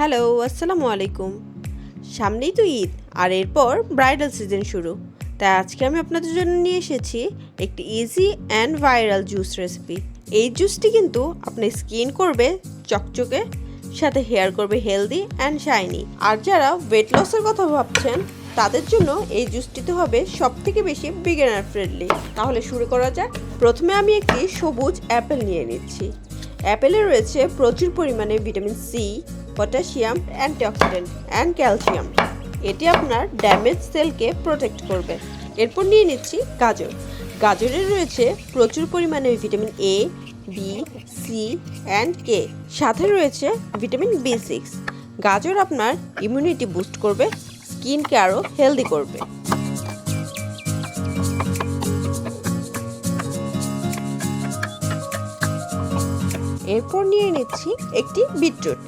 Hello, আসসালামু আলাইকুম। সামনেই তো ঈদ আর এরপর ব্রাইডাল সিজন শুরু। তাই আজকে আমি আপনাদের জন্য নিয়ে এসেছি একটি easy and viral juice recipe. এই জুসটি কিন্তু আপনার স্কিন করবে চকচকে, সাথে হেয়ার করবে হেলদি অ্যান্ড শাইনি। আর যারা ওয়েট লসের কথা ভাবছেন তাদের জন্য এই জুসটিতে হবে সবথেকে বেশি বিগিনার ফ্রেন্ডলি। তাহলে শুরু করা যাক। প্রথমে আমি একটি সবুজ অ্যাপেল নিয়ে নিচ্ছি। অ্যাপেলে রয়েছে প্রচুর পরিমাণে vitamin C, potassium, antioxidant and calcium. এটি আপনার ড্যামেজ সেলকে প্রোটেক্ট করবে। এরপর নিয়ে নিচ্ছি গাজর। গাজরে রয়েছে প্রচুর পরিমাণে vitamin A, B, C and K, সাথে রয়েছে ভিটামিন বি6। গাজর আপনার ইমিউনিটি বুস্ট করবে, স্কিনকে আরও হেলদি করবে। এরপর নিয়ে নিচ্ছি একটি বিটরুট।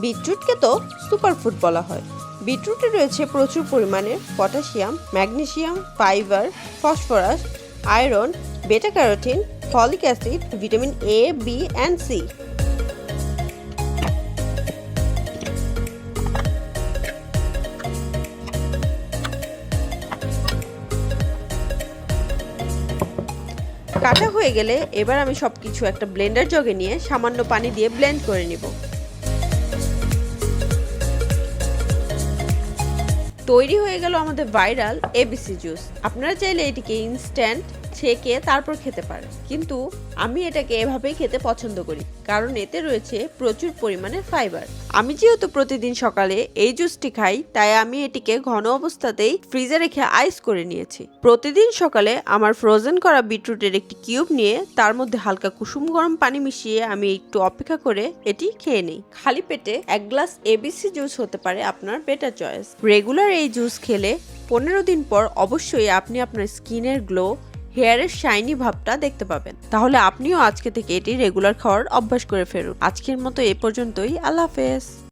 বিটরুটকে তো সুপারফুড বলা হয়। বিটরুটে রয়েছে প্রচুর পরিমাণে potassium, magnesium, fibre, phosphorus, iron, beta carotene, folic acid, vitamin A, B and C. কাটা হয়ে গেলে এবার আমি সবকিছু একটা ব্লেন্ডার জগে নিয়ে সামান্য পানি দিয়ে ব্লেন্ড করে নিব। তৈরি হয়ে গেল আমাদের ভাইরাল এবিসি জুস। আপনারা চাইলে এটিকে ইনস্ট্যান্ট ছেঁকে তারপর খেতে পারেন, কিন্তু আমি এটাকে এভাবেই খেতে পছন্দ করি কারণ এতে রয়েছে প্রচুর পরিমাণে ফাইবার। আমি যেহেতু প্রতিদিন সকালে এই জুসটি খাই, তাই আমি এটিকে ঘন অবস্থাতেই ফ্রিজে রেখে আইস করে নিয়েছি। প্রতিদিন সকালে আমার ফ্রোজেন করা বিটরুটের একটি কিউব নিয়ে তার মধ্যে হালকা কুসুম গরম পানি মিশিয়ে আমি একটু অপেক্ষা করে এটি খেয়ে নিই। খালি পেটে এক গ্লাস এবিসি জুস হতে পারে আপনার বেটার চয়েস। রেগুলার এই জুস খেলে 15 দিন পর অবশ্যই আপনি আপনার স্কিনের গ্লো, হেয়ারের শাইনি ভাবটা দেখতে পাবেন। তাহলে আপনিও আজকে থেকে এটি রেগুলার খাওয়ার অভ্যাস করে ফেলুন। আজকের মতো এ পর্যন্তই। আল্লাহ হাফেজ।